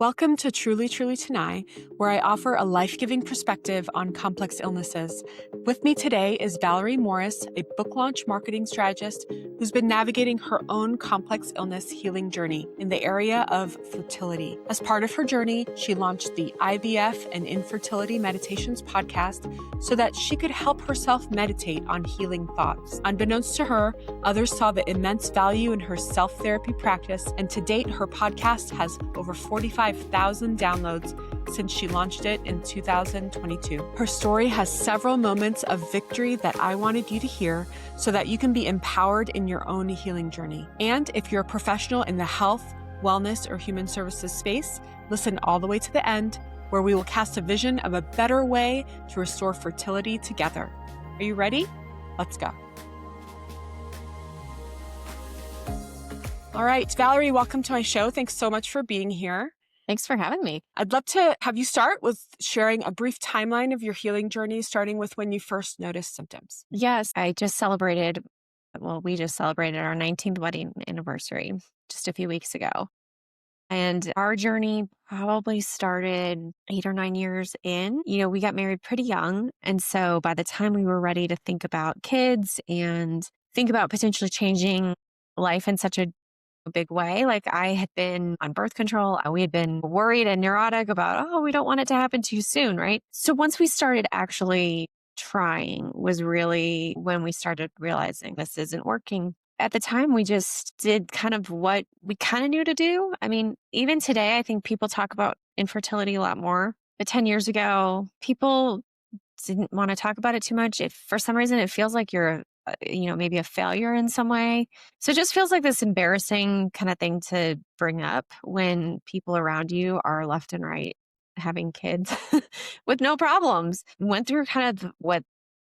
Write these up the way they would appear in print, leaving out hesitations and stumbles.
Welcome to Truly, Truly Tenay, where I offer a life-giving perspective on complex illnesses. With me today is Valerie Morris, a book launch marketing strategist who's been navigating her own complex illness healing journey in the area of fertility. As part of her journey, she launched the IVF and Infertility Meditations podcast so that she could help herself meditate on healing thoughts. Unbeknownst to her, others saw the immense value in her self-therapy practice, and to date, her podcast has over 45,000 downloads since she launched it in 2022. Her story has several moments of victory that I wanted you to hear so that you can be empowered in your own healing journey. And if you're a professional in the health, wellness, or human services space, listen all the way to the end, where we will cast a vision of a better way to restore fertility together. Are you ready? Let's go. All right, Valerie, welcome to my show. Thanks so much for being here. Thanks for having me. I'd love to have you start with sharing a brief timeline of your healing journey, starting with when you first noticed symptoms. Yes, we just celebrated our 19th wedding anniversary just a few weeks ago. And our journey probably started 8 or 9 years in. We got married pretty young. And so by the time we were ready to think about kids and think about potentially changing life in such a big way. Like, I had been on birth control. We had been worried and neurotic about, we don't want it to happen too soon, right? So once we started actually trying was really when we started realizing this isn't working. At the time, we just did kind of what we kind of knew to do. I mean, even today, I think people talk about infertility a lot more. But 10 years ago, people didn't want to talk about it too much. If for some reason it feels like you're maybe a failure in some way. So it just feels like this embarrassing kind of thing to bring up when people around you are left and right having kids with no problems. Went through kind of what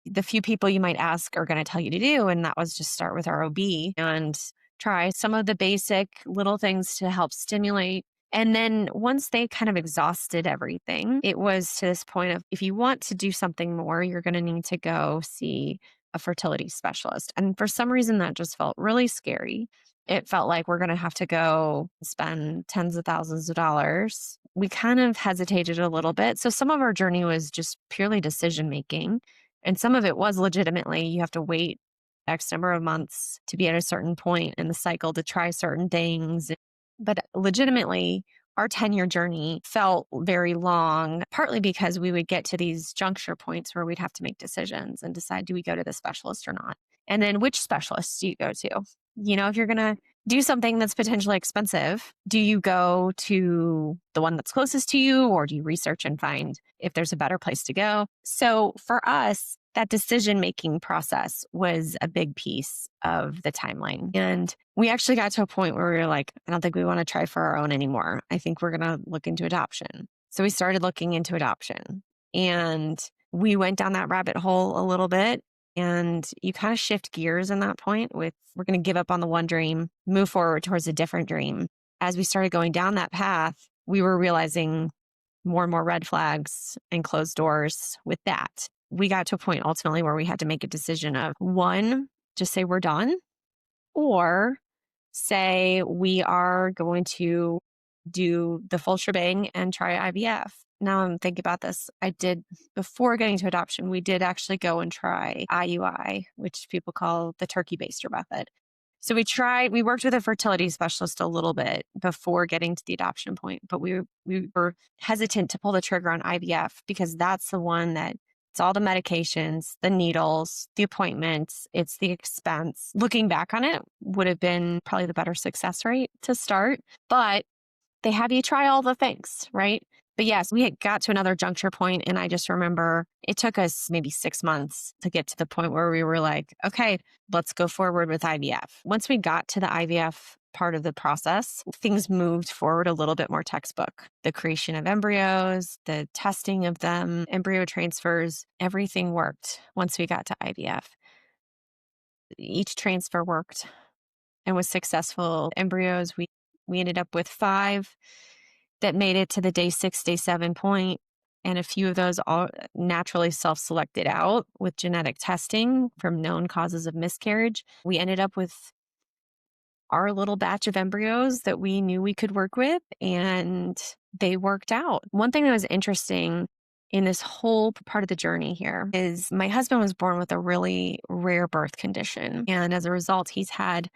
the few people you might ask are going to tell you to do. And that was just start with our OB and try some of the basic little things to help stimulate. And then once they kind of exhausted everything, it was to this point of, if you want to do something more, you're going to need to go see a fertility specialist. And for some reason, that just felt really scary. It felt like we're going to have to go spend tens of thousands of dollars. We kind of hesitated a little bit. So some of our journey was just purely decision making. And some of it was legitimately, you have to wait X number of months to be at a certain point in the cycle to try certain things. But legitimately, our 10-year journey felt very long, partly because we would get to these juncture points where we'd have to make decisions and decide, do we go to the specialist or not? And then which specialist do you go to? If you're going to do something that's potentially expensive, do you go to the one that's closest to you, or do you research and find if there's a better place to go? So for us, that decision-making process was a big piece of the timeline. And we actually got to a point where we were like, I don't think we want to try for our own anymore. I think we're going to look into adoption. So we started looking into adoption, and we went down that rabbit hole a little bit. And you kind of shift gears in that point with, we're going to give up on the one dream, move forward towards a different dream. As we started going down that path, we were realizing more and more red flags and closed doors with that. We got to a point ultimately where we had to make a decision of, one, just say we're done, or say we are going to do the full shebang and try IVF. Now I'm thinking about this. Before getting to adoption, we did actually go and try IUI, which people call the turkey baster method. So we worked with a fertility specialist a little bit before getting to the adoption point, but we were hesitant to pull the trigger on IVF because that's the one that it's all the medications, the needles, the appointments, it's the expense. Looking back on it, would have been probably the better success rate to start, but they have you try all the things, right? But yes, we had got to another juncture point, and I just remember it took us maybe 6 months to get to the point where we were like, okay, let's go forward with IVF. Once we got to the IVF part of the process, things moved forward a little bit more textbook. The creation of embryos, the testing of them, embryo transfers, everything worked once we got to IVF. Each transfer worked and was successful. Embryos, we ended up with 5 that made it to the day 6, day 7 point. And a few of those all naturally self-selected out with genetic testing from known causes of miscarriage. We ended up with our little batch of embryos that we knew we could work with, and they worked out. One thing that was interesting in this whole part of the journey here is my husband was born with a really rare birth condition. And as a result, he's had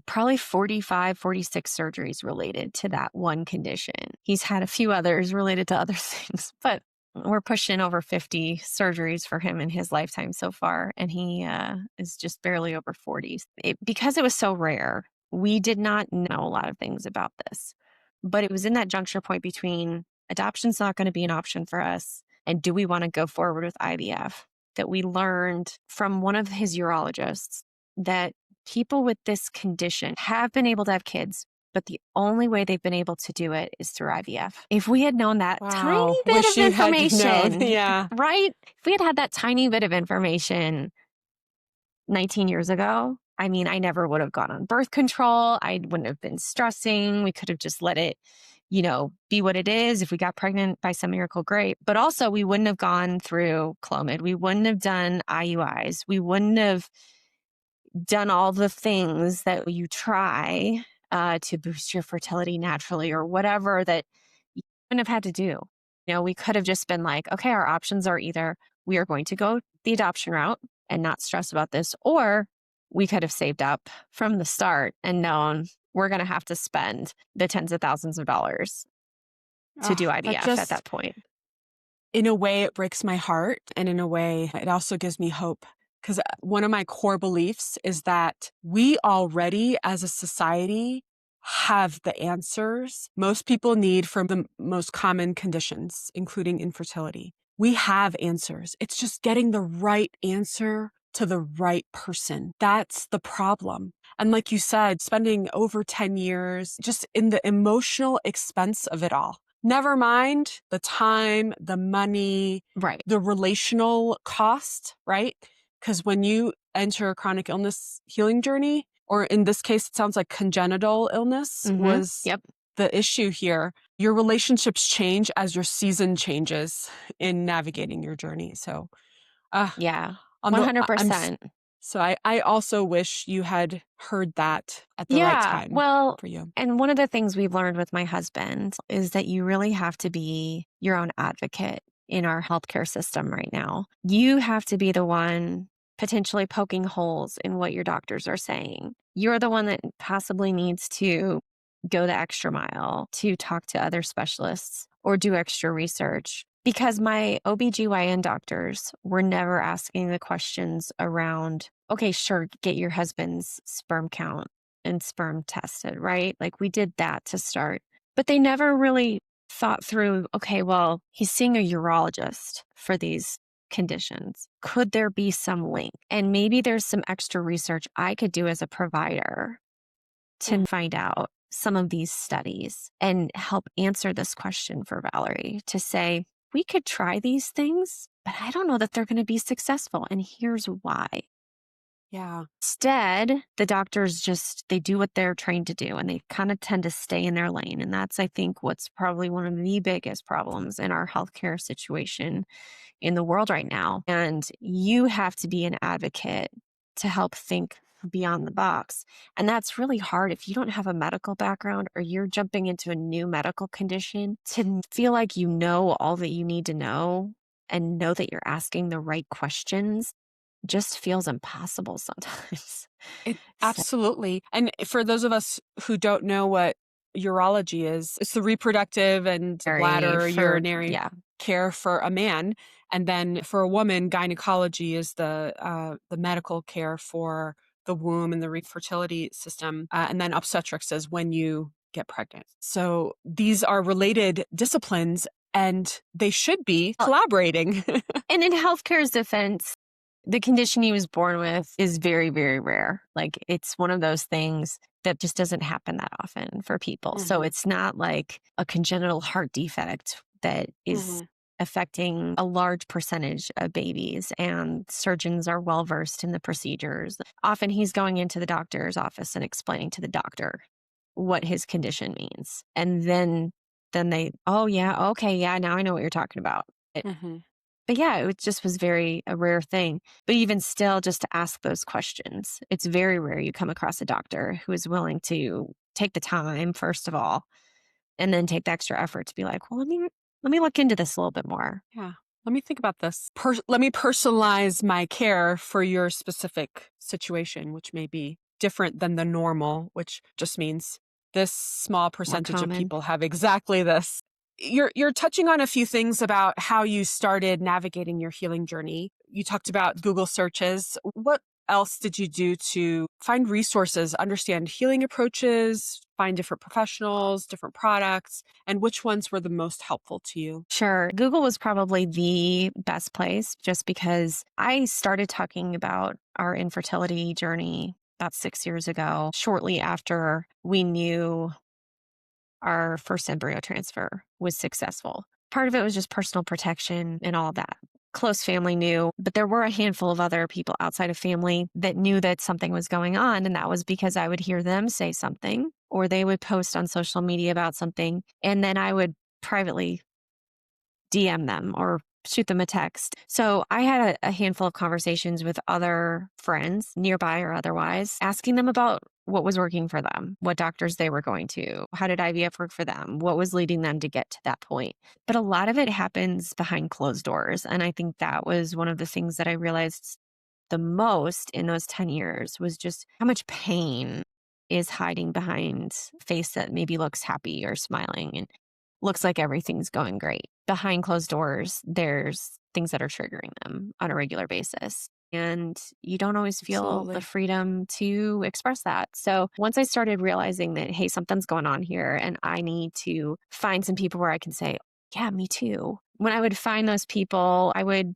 probably 45, 46 surgeries related to that one condition. He's had a few others related to other things, but we're pushing over 50 surgeries for him in his lifetime so far. And he is just barely over 40. Because it was so rare, we did not know a lot of things about this. But it was in that juncture point between adoption's not going to be an option for us, and do we want to go forward with IVF, that we learned from one of his urologists that people with this condition have been able to have kids, but the only way they've been able to do it is through IVF. If we had known that tiny Wow. bit Wish of you had known. information, Yeah. right? If we had had that tiny bit of information 19 years ago, I mean, I never would have gone on birth control. I wouldn't have been stressing. We could have just let it, be what it is. If we got pregnant by some miracle, great. But also, we wouldn't have gone through Clomid. We wouldn't have done IUIs. We wouldn't have done all the things that you try to boost your fertility naturally or whatever that you wouldn't have had to do. We could have just been like, okay, our options are either we are going to go the adoption route and not stress about this, or we could have saved up from the start and known we're going to have to spend the tens of thousands of dollars to do That IVF at just, that point. in a way, it breaks my heart. And in a way, it also gives me hope. Because one of my core beliefs is that we already, as a society, have the answers most people need for the most common conditions, including infertility. We have answers. It's just getting the right answer to the right person. That's the problem. And like you said, spending over 10 years just in the emotional expense of it all. Never mind the time, the money, Right. the relational cost, right? Because when you enter a chronic illness healing journey, or in this case, it sounds like congenital illness was Yep. the issue here. Your relationships change as your season changes in navigating your journey. So, uh, Yeah. on the, I'm, 100%. so I also wish you had heard that at the right Yeah. time Well, for you. and one of the things we've learned with my husband is that you really have to be your own advocate in our healthcare system right now. You have to be the one potentially poking holes in what your doctors are saying. You're the one that possibly needs to go the extra mile to talk to other specialists or do extra research. Because my OBGYN doctors were never asking the questions around, okay, sure, get your husband's sperm count and sperm tested, right? Like we did that to start. But they never really thought through, okay, well, he's seeing a urologist for these conditions. Could there be some link? And maybe there's some extra research I could do as a provider to find out some of these studies and help answer this question for Valerie to say, we could try these things, but I don't know that they're going to be successful. And here's why. Yeah. Instead, the doctors they do what they're trained to do, and they kind of tend to stay in their lane. And that's, I think, what's probably one of the biggest problems in our healthcare situation in the world right now. And you have to be an advocate to help think beyond the box. And that's really hard if you don't have a medical background or you're jumping into a new medical condition to feel like you know all that you need to know and know that you're asking the right questions just feels impossible sometimes. So, Absolutely. And for those of us who don't know what urology is, it's the reproductive and bladder, urinary yeah, care for a man. And then for a woman, gynecology is the medical care for the womb and the fertility system. And then obstetrics is when you get pregnant. So these are related disciplines and they should be collaborating. and in healthcare's defense, the condition he was born with is very, very rare. Like it's one of those things that just doesn't happen that often for people. So it's not like a congenital heart defect that is affecting a large percentage of babies, and surgeons are well versed in the procedures. Often he's going into the doctor's office and explaining to the doctor what his condition means. And then they, oh yeah, okay, yeah, now I know what you're talking about. But yeah, it just was a rare thing. But even still, just to ask those questions, it's very rare you come across a doctor who is willing to take the time, first of all, and then take the extra effort to be like, well, let me look into this a little bit more. Yeah. Let me think about this. Let me personalize my care for your specific situation, which may be different than the normal, which just means this small More percentage of common. people have exactly this. You're touching on a few things about how you started navigating your healing journey. You talked about Google searches. What else did you do to find resources, understand healing approaches, find different professionals, different products, and which ones were the most helpful to you? Sure. Google was probably the best place just because I started talking about our infertility journey about 6 years ago, shortly after we knew our first embryo transfer was successful. Part of it was just personal protection and all that. Close family knew, but there were a handful of other people outside of family that knew that something was going on. And that was because I would hear them say something or they would post on social media about something. And then I would privately DM them or shoot them a text. So I had a handful of conversations with other friends, nearby or otherwise, asking them about what was working for them, what doctors they were going to, how did IVF work for them, what was leading them to get to that point. But a lot of it happens behind closed doors. And I think that was one of the things that I realized the most in those 10 years was just how much pain is hiding behind a face that maybe looks happy or smiling and looks like everything's going great. Behind closed doors, there's things that are triggering them on a regular basis. And you don't always feel the Absolutely. freedom to express that. So once I started realizing that, hey, something's going on here and I need to find some people where I can say, yeah, me too. When I would find those people, I would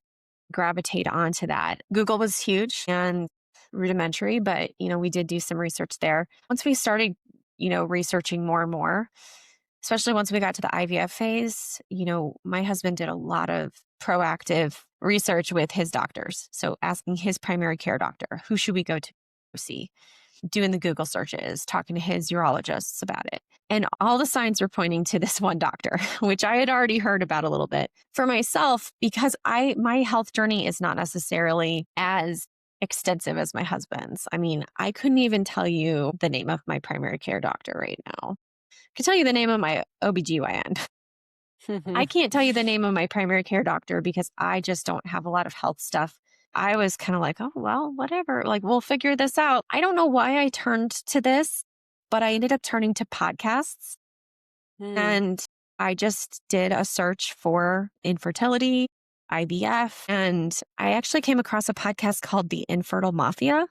gravitate onto that. Google was huge and rudimentary, but we did do some research there. Once we started, researching more and more, especially once we got to the IVF phase, my husband did a lot of proactive research with his doctors. So asking his primary care doctor, who should we go to see? Doing the Google searches, talking to his urologists about it. And all the signs were pointing to this one doctor, which I had already heard about a little bit. For myself, because my health journey is not necessarily as extensive as my husband's. I mean, I couldn't even tell you the name of my primary care doctor right now. I could tell you the name of my OBGYN. I can't tell you the name of my primary care doctor because I just don't have a lot of health stuff. I was kind of like, oh, well, whatever. Like, we'll figure this out. I don't know why I turned to this, but I ended up turning to podcasts. Hmm. And I just did a search for infertility, IVF, and I actually came across a podcast called The Infertile Mafia.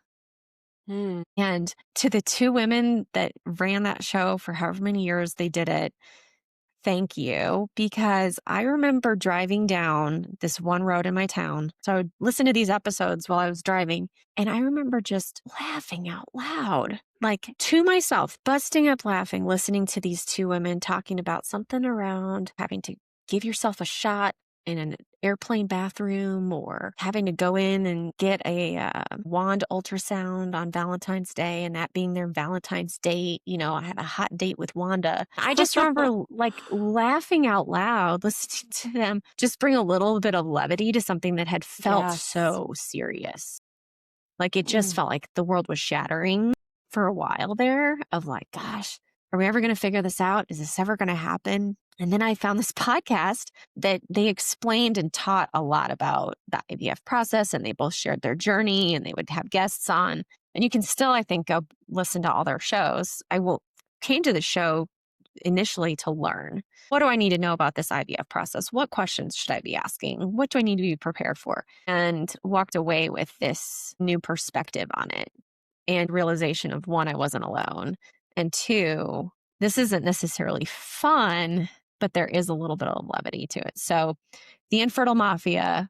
Hmm. And to the two women that ran that show for however many years they did it, thank you, because I remember driving down this one road in my town. So I would listen to these episodes while I was driving, and I remember just laughing out loud, like to myself, busting up laughing, listening to these two women talking about something around having to give yourself a shot in an airplane bathroom or having to go in and get a wand ultrasound on Valentine's Day and that being their Valentine's date. I had a hot date with Wanda. I just remember like laughing out loud, listening to them just bring a little bit of levity to something that had felt Yes. so serious. Like it just Mm. felt like the world was shattering for a while there of like, gosh, are we ever going to figure this out? Is this ever going to happen? And then I found this podcast that they explained and taught a lot about the IVF process, and they both shared their journey and they would have guests on. And you can still, I think, go listen to all their shows. Came to the show initially to learn. What do I need to know about this IVF process? What questions should I be asking? What do I need to be prepared for? And walked away with this new perspective on it and realization of one, I wasn't alone. And two, this isn't necessarily fun, but there is a little bit of levity to it. So the Infertile Mafia,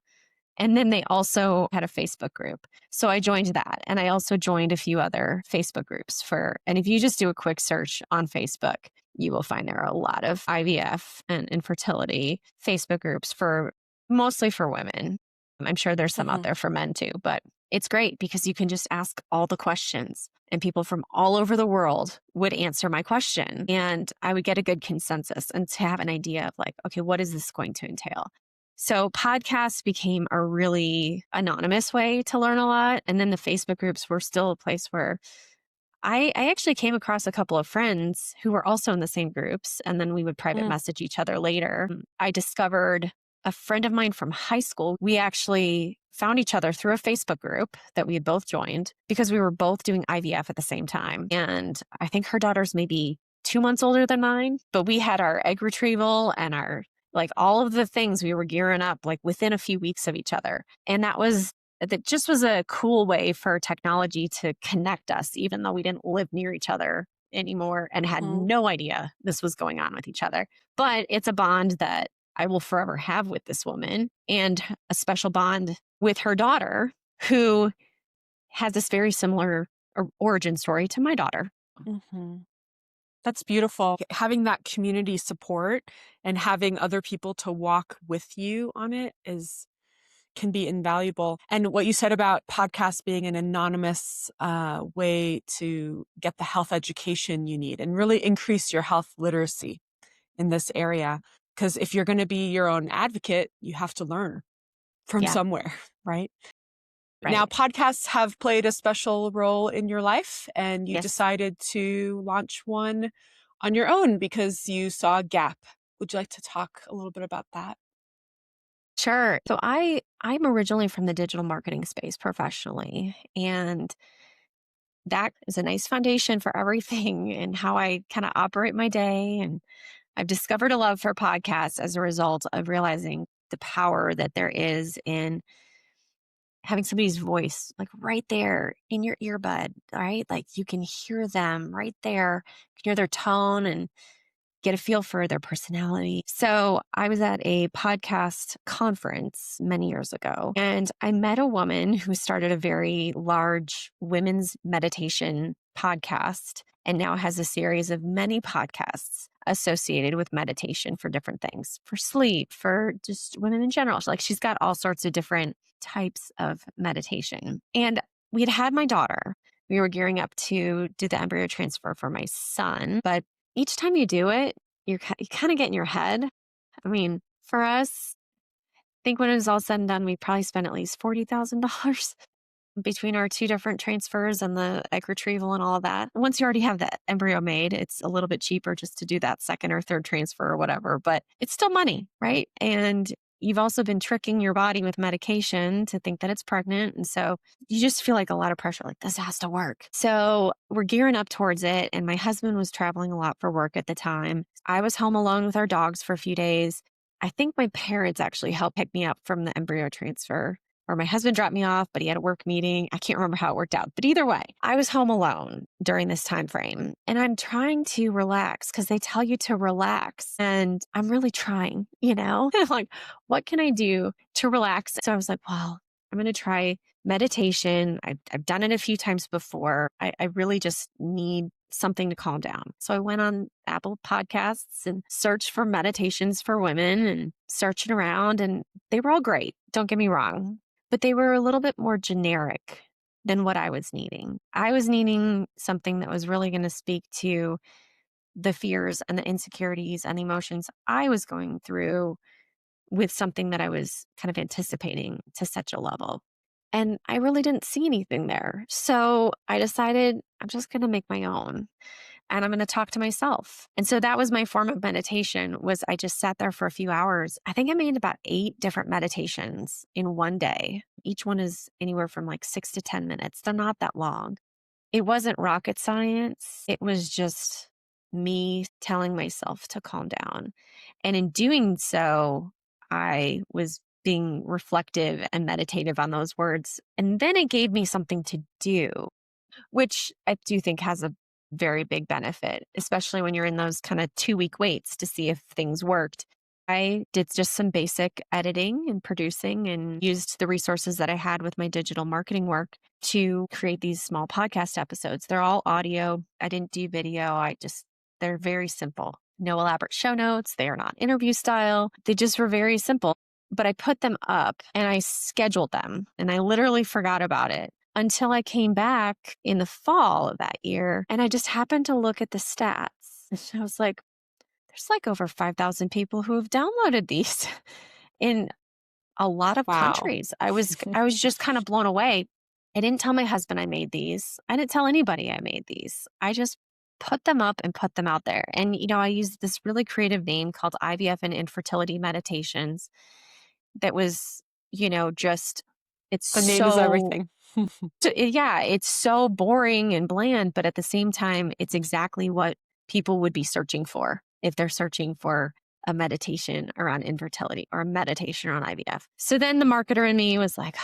and then they also had a Facebook group. So I joined that. And I also joined a few other Facebook groups and if you just do a quick search on Facebook, you will find there are a lot of IVF and infertility Facebook groups mostly for women. I'm sure there's some out Mhm. there for men too, but it's great because you can just ask all the questions and people from all over the world would answer my question and I would get a good consensus and to have an idea of like, okay, what is this going to entail? So podcasts became a really anonymous way to learn a lot. And then the Facebook groups were still a place where I actually came across a couple of friends who were also in the same groups, and then we would private Mm. message each other later. I discovered a friend of mine from high school. We actually found each other through a Facebook group that we had both joined because we were both doing IVF at the same time. And I think her daughter's maybe 2 months older than mine, but we had our egg retrieval and our like all of the things we were gearing up like within a few weeks of each other. And that just was a cool way for technology to connect us, even though we didn't live near each other anymore and had Mhm. no idea this was going on with each other. But it's a bond that I will forever have with this woman and a special bond with her daughter, who has this very similar origin story to my daughter. Mhm. That's beautiful. Having that community support and having other people to walk with you on it is can be invaluable. And what you said about podcasts being an anonymous way to get the health education you need and really increase your health literacy in this area. Because if you're going to be your own advocate, you have to learn from Yeah, somewhere, right? Now, right. podcasts have played a special role in your life, and you Yes. decided to launch one on your own because you saw a gap. Would you like to talk a little bit about that? Sure. So I'm originally from the digital marketing space professionally, and that is a nice foundation for everything and how I kind of operate my day. And I've discovered a love for podcasts as a result of realizing the power that there is in having somebody's voice like right there in your earbud, right? Like you can hear them right there, you can hear their tone and get a feel for their personality. So I was at a podcast conference many years ago, and I met a woman who started a very large women's meditation podcast and now has a series of many podcasts associated with meditation for different things, for sleep, for just women in general. Like she's got all sorts of different types of meditation. And we had my daughter. We were gearing up to do the embryo transfer for my son, but each time you do it, you kind of get in your head. I mean, for us, I think when it was all said and done, we probably spent at least $40,000 between our two different transfers and the egg retrieval and all of that. Once you already have the embryo made, it's a little bit cheaper just to do that second or third transfer or whatever, but it's still money, right? And you've also been tricking your body with medication to think that it's pregnant. And so you just feel like a lot of pressure, like this has to work. So we're gearing up towards it. And my husband was traveling a lot for work at the time. I was home alone with our dogs for a few days. I think my parents actually helped pick me up from the embryo transfer, or my husband dropped me off, but he had a work meeting. I can't remember how it worked out. But either way, I was home alone during this time frame and I'm trying to relax because they tell you to relax. And I'm really trying, like, what can I do to relax? So I was like, well, I'm going to try meditation. I've done it a few times before. I really just need something to calm down. So I went on Apple Podcasts and searched for meditations for women and searching around, and they were all great. Don't get me wrong, but they were a little bit more generic than what I was needing. I was needing something that was really going to speak to the fears and the insecurities and the emotions I was going through with something that I was kind of anticipating to such a level. And I really didn't see anything there. So I decided I'm just going to make my own and I'm going to talk to myself. And so that was my form of meditation. Was I just sat there for a few hours. I think I made about 8 different meditations in one day. Each one is anywhere from like 6 to 10 minutes. They're not that long. It wasn't rocket science. It was just me telling myself to calm down. And in doing so, I was being reflective and meditative on those words. And then it gave me something to do, which I do think has a very big benefit, especially when you're in those kind of 2-week waits to see if things worked. I did just some basic editing and producing and used the resources that I had with my digital marketing work to create these small podcast episodes. They're all audio. I didn't do video. They're very simple. No elaborate show notes. They are not interview style. They just were very simple. But I put them up and I scheduled them and I literally forgot about it until I came back in the fall of that year. And I just happened to look at the stats. And I was like, there's like over 5,000 people who have downloaded these in a lot of Wow. countries. I was just kind of blown away. I didn't tell my husband I made these. I didn't tell anybody I made these. I just put them up and put them out there. And, I used this really creative name called IVF and Infertility Meditations that was, just, it's The name is so, everything. yeah, it's so boring and bland, but at the same time, it's exactly what people would be searching for if they're searching for a meditation around infertility or a meditation around IVF. So then the marketer in me was like,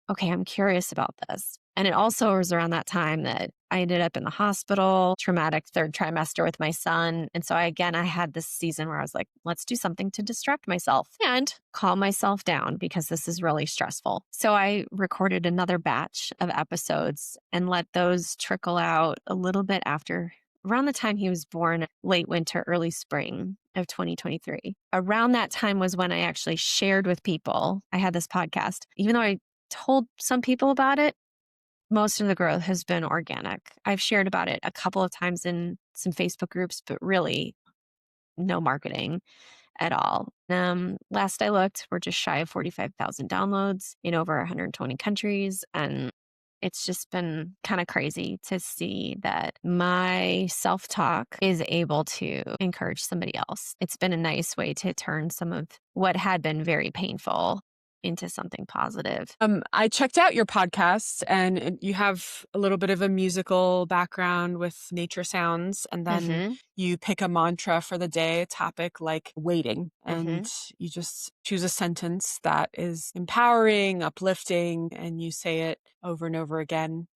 okay, I'm curious about this. And it also was around that time that I ended up in the hospital, traumatic third trimester with my son. And so I had this season where I was like, let's do something to distract myself and calm myself down because this is really stressful. So I recorded another batch of episodes and let those trickle out a little bit after around the time he was born, late winter, early spring of 2023. Around that time was when I actually shared with people. I had this podcast, even though I told some people about it, most of the growth has been organic. I've shared about it a couple of times in some Facebook groups, but really no marketing at all. Last I looked, we're just shy of 45,000 downloads in over 120 countries. And it's just been kind of crazy to see that my self-talk is able to encourage somebody else. It's been a nice way to turn some of what had been very painful into something positive. I checked out your podcast, and you have a little bit of a musical background with nature sounds, and then Mm-hmm. you pick a mantra for the day, a topic like waiting, Mm-hmm. and you just choose a sentence that is empowering, uplifting, and you say it over and over again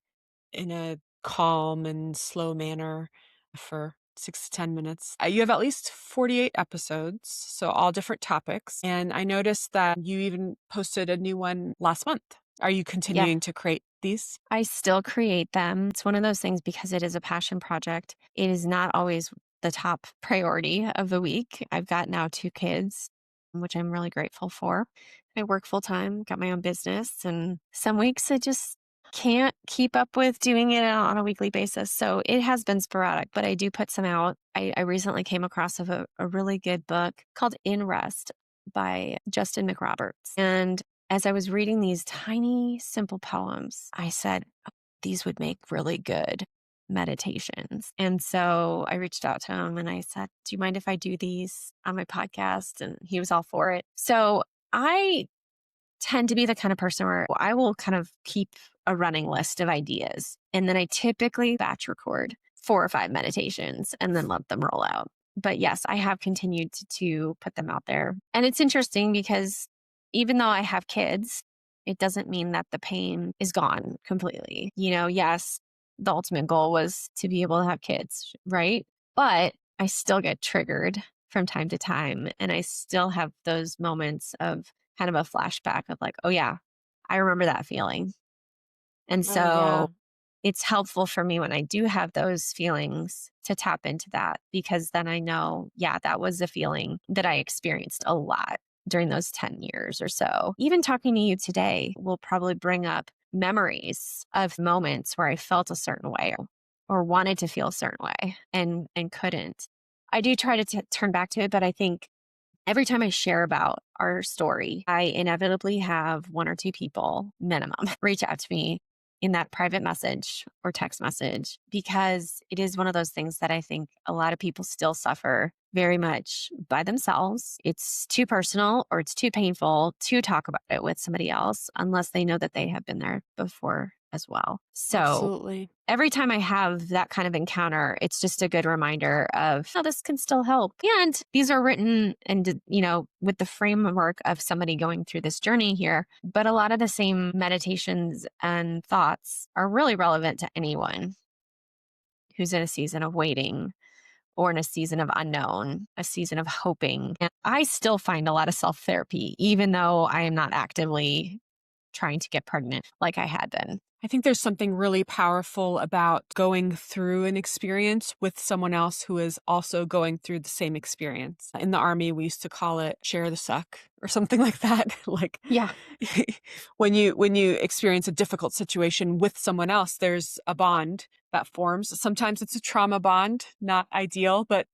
in a calm and slow manner for 6 to 10 minutes. You have at least 48 episodes, so all different topics. And I noticed that you even posted a new one last month. Are you Yeah. continuing to create these? I still create them. It's one of those things because it is a passion project. It is not always the top priority of the week. I've got now 2 kids, which I'm really grateful for. I work full time, got my own business, and some weeks I just can't keep up with doing it on a weekly basis. So it has been sporadic, but I do put some out. I recently came across a really good book called In Rest by Justin McRoberts. And as I was reading these tiny, simple poems, I said, "Oh, these would make really good meditations." And so I reached out to him and I said, do you mind if I do these on my podcast? And he was all for it. So I tend to be the kind of person where I will kind of keep a running list of ideas. And then I typically batch record 4 or 5 meditations and then let them roll out. But yes, I have continued to put them out there. And it's interesting because even though I have kids, it doesn't mean that the pain is gone completely. Yes, the ultimate goal was to be able to have kids, right? But I still get triggered from time to time. And I still have those moments of kind of a flashback of like, oh, yeah, I remember that feeling. And Oh, yeah. so it's helpful for me when I do have those feelings to tap into that because then I know, yeah, that was a feeling that I experienced a lot during those 10 years or so. Even talking to you today will probably bring up memories of moments where I felt a certain way or wanted to feel a certain way and couldn't. I do try to turn back to it, but I think every time I share about our story, I inevitably have 1 or 2 people minimum reach out to me in that private message or text message because it is one of those things that I think a lot of people still suffer very much by themselves. It's too personal or it's too painful to talk about it with somebody else unless they know that they have been there before as well. So Absolutely. every time I have that kind of encounter, it's just a good reminder of how this can still help. And these are written and, with the framework of somebody going through this journey here. But a lot of the same meditations and thoughts are really relevant to anyone who's in a season of waiting or in a season of unknown, a season of hoping. And I still find a lot of self therapy, even though I am not actively trying to get pregnant like I had been. I think there's something really powerful about going through an experience with someone else who is also going through the same experience. In the Army, we used to call it share the suck or something like that. Like Yeah. when you experience a difficult situation with someone else, there's a bond that forms. Sometimes it's a trauma bond, not ideal, but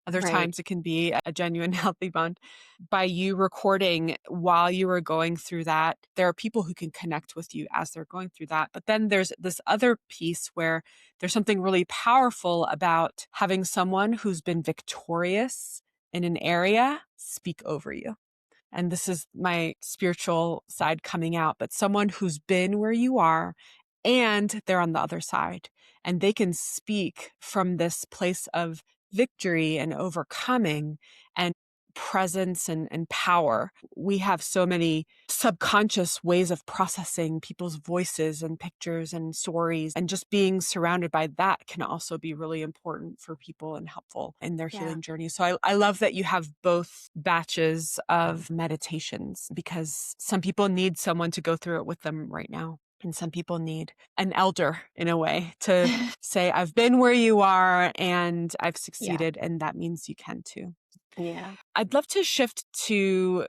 Other Right. times it can be a genuine healthy bond. By you recording while you were going through that, there are people who can connect with you as they're going through that. But then there's this other piece where there's something really powerful about having someone who's been victorious in an area speak over you. And this is my spiritual side coming out, but someone who's been where you are and they're on the other side, and they can speak from this place of victory and overcoming and presence and power. We have so many subconscious ways of processing people's voices and pictures and stories, and just being surrounded by that can also be really important for people and helpful in their Yeah. healing journey. So I love that you have both batches of meditations, because some people need someone to go through it with them right now. And some people need an elder, in a way, to say, I've been where you are and I've Yeah. succeeded. And that means you can too. Yeah. I'd love to shift to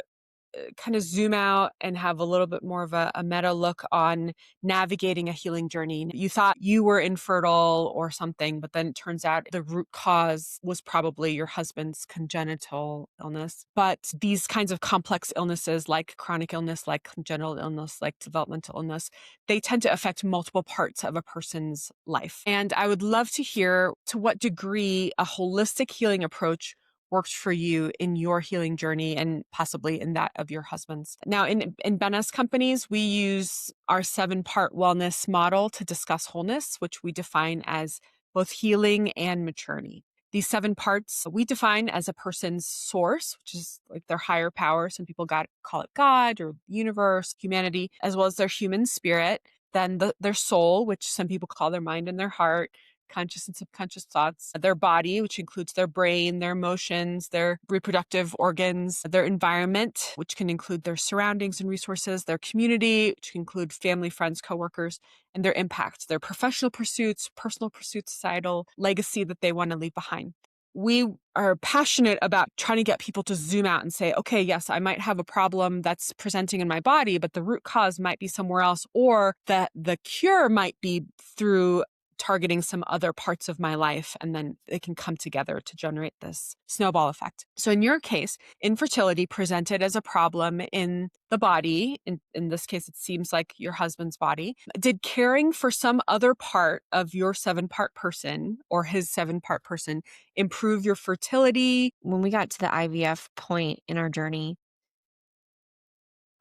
kind of zoom out and have a little bit more of a meta look on navigating a healing journey. You thought you were infertile or something, but then it turns out the root cause was probably your husband's congenital illness. But these kinds of complex illnesses, like chronic illness, like congenital illness, like developmental illness, they tend to affect multiple parts of a person's life. And I would love to hear to what degree a holistic healing approach worked for you in your healing journey and possibly in that of your husband's. Now, in Benes companies, we use our 7-part wellness model to discuss wholeness, which we define as both healing and maturity. These 7 parts we define as a person's source, which is like their higher power. Some people call it God or universe, humanity, as well as their human spirit. Then their soul, which some people call their mind and their heart, conscious and subconscious thoughts, their body, which includes their brain, their emotions, their reproductive organs, their environment, which can include their surroundings and resources, their community, which can include family, friends, coworkers, and their impact, their professional pursuits, personal pursuits, societal legacy that they want to leave behind. We are passionate about trying to get people to zoom out and say, okay, yes, I might have a problem that's presenting in my body, but the root cause might be somewhere else, or that the cure might be through targeting some other parts of my life, and then they can come together to generate this snowball effect. So in your case, infertility presented as a problem in the body. In this case, it seems like your husband's body. Did caring for some other part of your 7-part person or his 7-part person improve your fertility? When we got to the IVF point in our journey,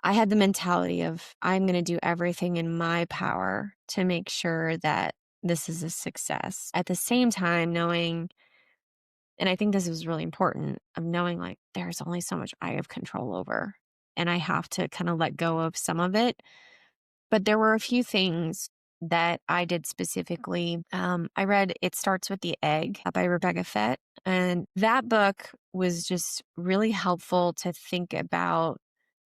I had the mentality of I'm going to do everything in my power to make sure that this is a success. At the same time, knowing, and I think this is really important, of knowing like there's only so much I have control over and I have to kind of let go of some of it. But there were a few things that I did specifically. I read It Starts with the Egg by Rebecca Fett. And that book was just really helpful to think about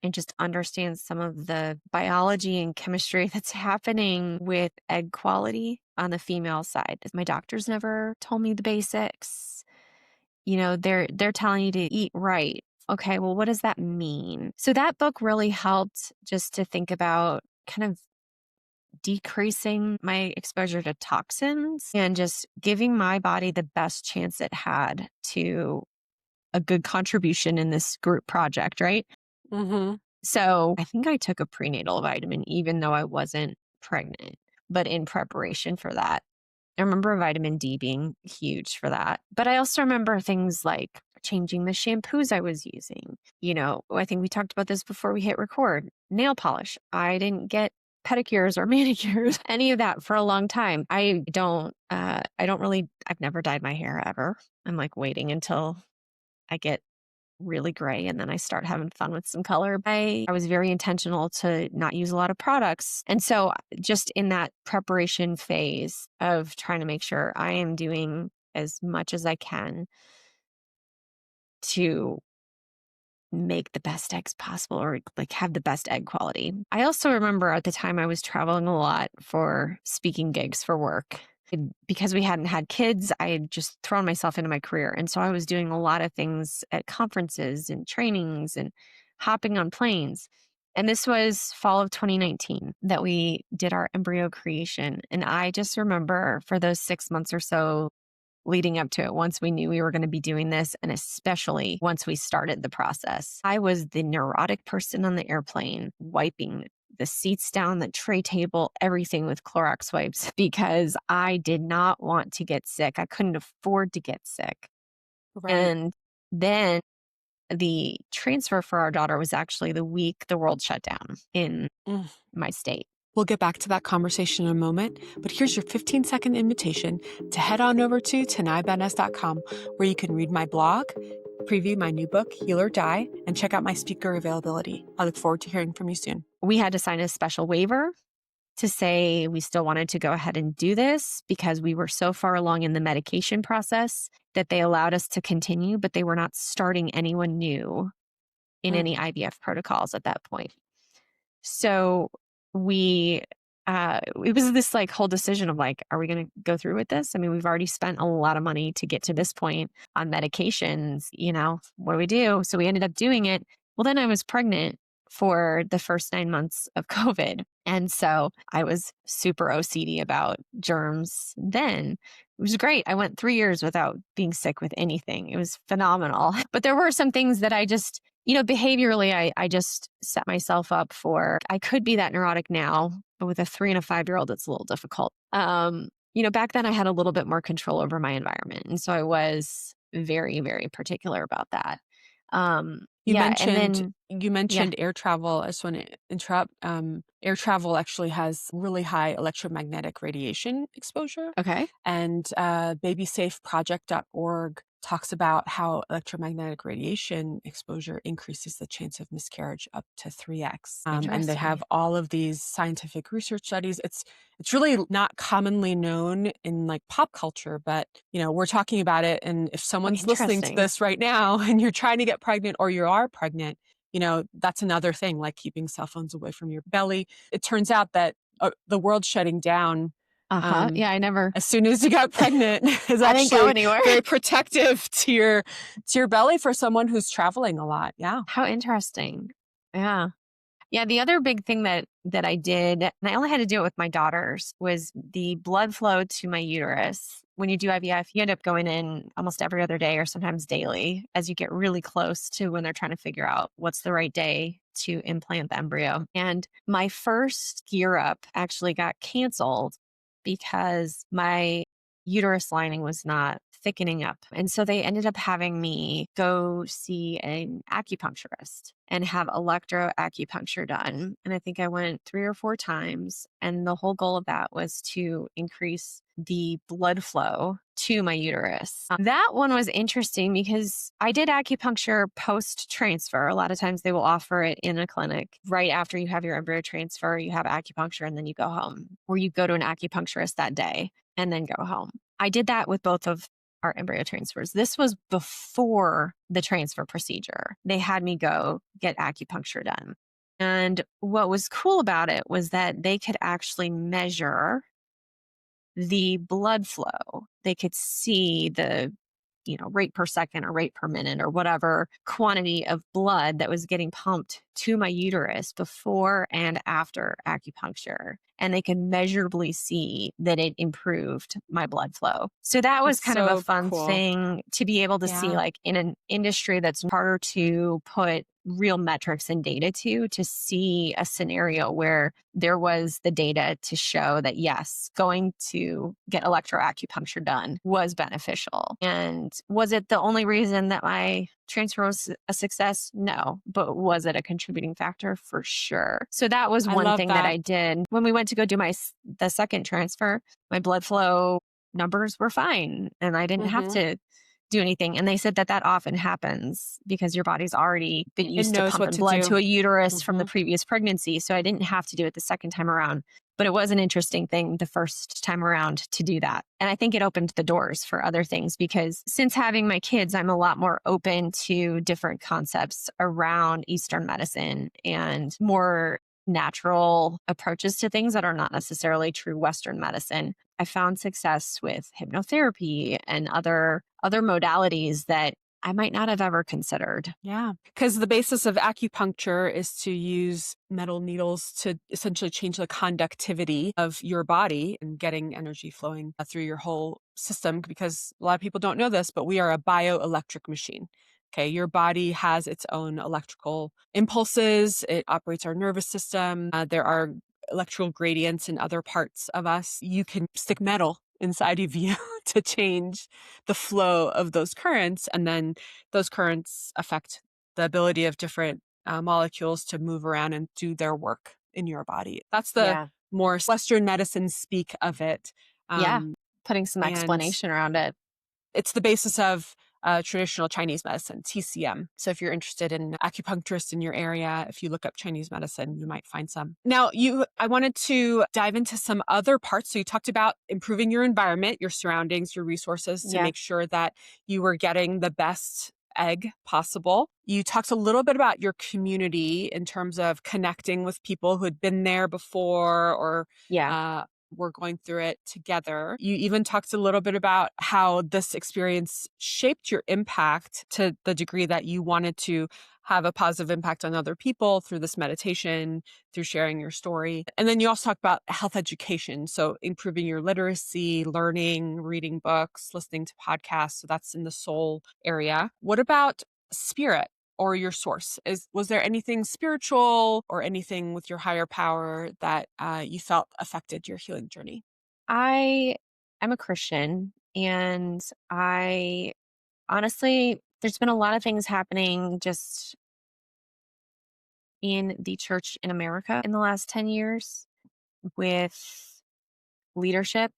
and just understand some of the biology and chemistry that's happening with egg quality on the female side. My doctors never told me the basics. You know, they're telling you to eat right. Okay, well, what does that mean? So that book really helped just to think about kind of decreasing my exposure to toxins and just giving my body the best chance it had to a good contribution in this group project, right? Mm-hmm. So I think I took a prenatal vitamin, even though I wasn't pregnant, but in preparation for that. I remember vitamin D being huge for that. But I also remember things like changing the shampoos I was using. You know, I think we talked about this before we hit record. Nail polish. I didn't get pedicures or manicures, any of that for a long time. I've never dyed my hair ever. I'm like waiting until I get really gray and then I start having fun with some color. I was very intentional to not use a lot of products. And so just in that preparation phase of trying to make sure I am doing as much as I can to make the best eggs possible or like have the best egg quality. I also remember at the time I was traveling a lot for speaking gigs for work. Because we hadn't had kids, I had just thrown myself into my career. And so I was doing a lot of things at conferences and trainings and hopping on planes. And this was fall of 2019 that we did our embryo creation. And I just remember for those 6 months or so, leading up to it once we knew we were going to be doing this, and especially once we started the process. I was the neurotic person on the airplane, wiping the seats down, the tray table, everything with Clorox wipes because I did not want to get sick. I couldn't afford to get sick. Right. And then the transfer for our daughter was actually the week the world shut down in Mm. my state. We'll get back to that conversation in a moment, but here's your 15-second invitation to head on over to tenaybenes.com, where you can read my blog, preview my new book, Heal or Die, and check out my speaker availability. I look forward to hearing from you soon. We had to sign a special waiver to say we still wanted to go ahead and do this because we were so far along in the medication process that they allowed us to continue, but they were not starting anyone new in Mm. any IVF protocols at that point. So we, it was this like whole decision of like, are we going to go through with this? I mean, we've already spent a lot of money to get to this point on medications, what do we do? So we ended up doing it. Well, then I was pregnant for the first 9 months of COVID. And so I was super OCD about germs then. It was great. I went 3 years without being sick with anything. It was phenomenal. But there were some things that I just, behaviorally, I just set myself up for, I could be that neurotic now, but with a 3 and a 5-year-old, it's a little difficult. Back then I had a little bit more control over my environment. And so I was very, very particular about that. You Yeah. And mentioned then, you yeah. mentioned air travel. I just want to interrupt. Air travel actually has really high electromagnetic radiation exposure, Okay. and babysafeproject.org talks about how electromagnetic radiation exposure increases the chance of miscarriage up to 3x. And they have Interesting. all of these scientific research studies. It's really not commonly known in like pop culture, but we're talking about it. And if Oh, someone's listening to interesting. this right now and you're trying to get pregnant or you are pregnant, that's another thing, like keeping cell phones away from your belly. It turns out that the world shutting down Uh-huh. um, Yeah, as soon as you got pregnant is I didn't go actually anywhere. very protective to your belly for someone who's traveling a lot. Yeah. How interesting. Yeah. Yeah, the other big thing that I did, and I only had to do it with my daughters, was the blood flow to my uterus. When you do IVF, you end up going in almost every other day or sometimes daily as you get really close to when they're trying to figure out what's the right day to implant the embryo. And my first gear up actually got canceled because my uterus lining was not thickening up. And so they ended up having me go see an acupuncturist and have electroacupuncture done. And I think I went 3 or 4 times. And the whole goal of that was to increase the blood flow to my uterus. That one was interesting because I did acupuncture post transfer. A lot of times they will offer it in a clinic right after you have your embryo transfer, you have acupuncture and then you go home, or you go to an acupuncturist that day and then go home. I did that with both of our embryo transfers. This was before the transfer procedure. They had me go get acupuncture done. And what was cool about it was that they could actually measure the blood flow. They could see the rate per second or rate per minute or whatever quantity of blood that was getting pumped to my uterus before and after acupuncture. And they could measurably see that it improved my blood flow. So that was That's kind of a so fun cool. thing to be able to see, Yeah. like in an industry that's harder to put real metrics and data to see a scenario where there was the data to show that yes, going to get electroacupuncture done was beneficial. And was it the only reason that my transfer was a success? No, but was it a contributing factor? For sure. So that was I one love thing that that. I did when we went to go do the second transfer. My blood flow numbers were fine and I didn't have Hmm. to do anything. And they said that often happens because your body's already been It used to knows what pumping to blood to do. a uterus from Hmm. the previous pregnancy. So I didn't have to do it the second time around. But it was an interesting thing the first time around to do that. And I think it opened the doors for other things because since having my kids, I'm a lot more open to different concepts around Eastern medicine and more natural approaches to things that are not necessarily true Western medicine. I found success with hypnotherapy and other modalities that I might not have ever considered. Yeah, because the basis of acupuncture is to use metal needles to essentially change the conductivity of your body and getting energy flowing through your whole system. Because a lot of people don't know this, but we are a bioelectric machine. Okay, your body has its own electrical impulses, it operates our nervous system. There are electrical gradients in other parts of us. You can stick metal inside of you to change the flow of those currents, and then those currents affect the ability of different molecules to move around and do their work in your body. That's the Yeah. more Western medicine speak of it. Yeah. Um, Putting some and explanation around it. it's the basis of traditional Chinese medicine, TCM. So if you're interested in acupuncturists in your area, if you look up Chinese medicine, you might find some. Now, I wanted to dive into some other parts. So you talked about improving your environment, your surroundings, your resources to Yeah. make sure that you were getting the best egg possible. You talked a little bit about your community in terms of connecting with people who had been there before or Yeah. uh, were going through it together. You even talked a little bit about how this experience shaped your impact to the degree that you wanted to have a positive impact on other people through this meditation, through sharing your story. And then you also talked about health education. So improving your literacy, learning, reading books, listening to podcasts. So that's in the soul area. What about spirit? Or your source? Was there anything spiritual or anything with your higher power that you felt affected your healing journey? I am a Christian, and I honestly, there's been a lot of things happening just in the church in America in the last 10 years with leadership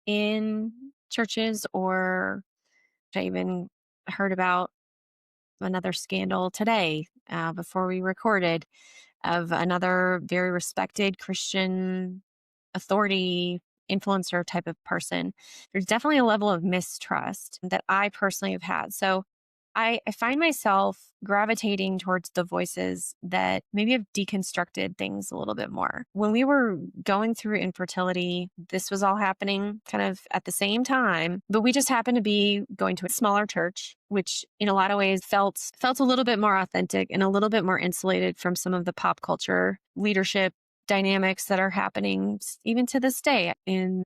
in churches, or I even heard about another scandal today before we recorded of another very respected Christian authority influencer type of person. There's definitely a level of mistrust that I personally have had. So I find myself gravitating towards the voices that maybe have deconstructed things a little bit more. When we were going through infertility, this was all happening kind of at the same time, but we just happened to be going to a smaller church, which in a lot of ways felt a little bit more authentic and a little bit more insulated from some of the pop culture leadership dynamics that are happening even to this day in